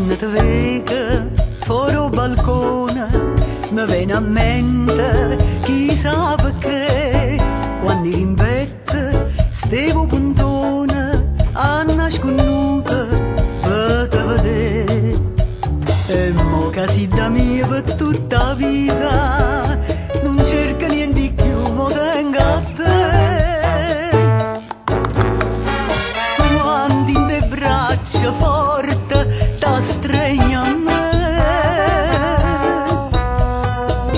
Quando ti vedo fuori al balcone mi viene a mente chissà perché. Quando ero in vetta stevo puntone a nasconduta per te vedere. E mo che si da mia per tutta la vita non cerca niente di più, mo tengo a te. Quando in le braccia forte ti stringi a me,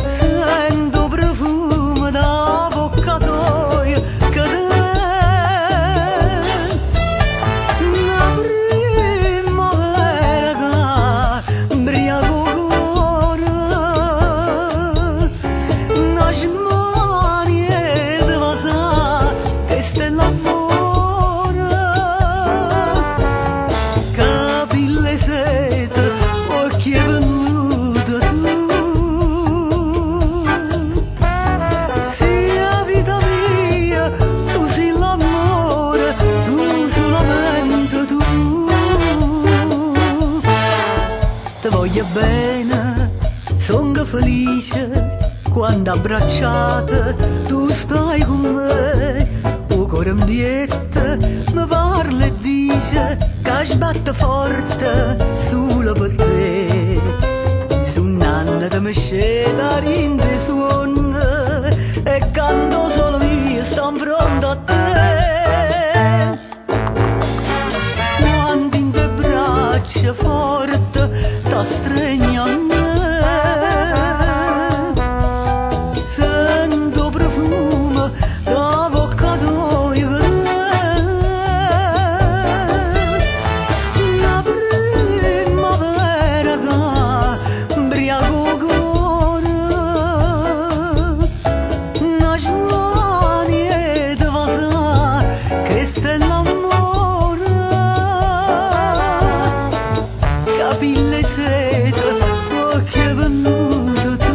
sento profumo da bocca tua che una primavera che imbriaco cuore, una smania di vasa che sta l'amore, capille sete, occhi è venuto tu. Sia vita mia, tu sei l'amore, tu solamente tu. Ti voglio bene, sono felice quando abbracciata tu stai con me. O cuore mi diette, mi parla e dice che sbatte forte solo per te. Su un'anno ti mi sceda rinde suona e canto solo io sto in fronte a te. Quando in te braccia forte ti stringi a me, sento profumo da bocca tua che una primavera che imbriaco cuore, una smania di vasa che sta l'amore, capille sete, occhi è venuto tu.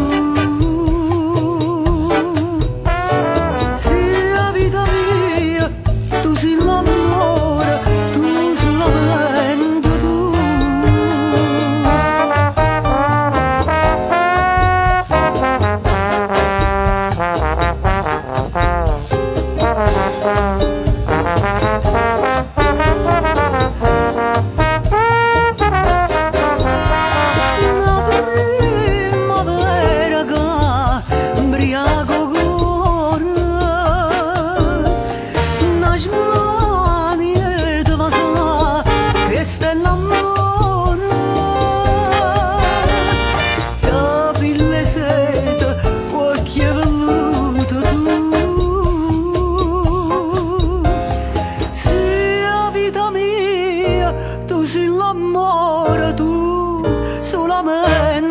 Sia vita mia, tu sei l'amore, tu solamente tu. Una primavera che imbriaco cuore, una smania di vasa che sta l'amore, capille sete, occhi è venuto tu. Sia vita mia, tu sei l'amore, tu solamente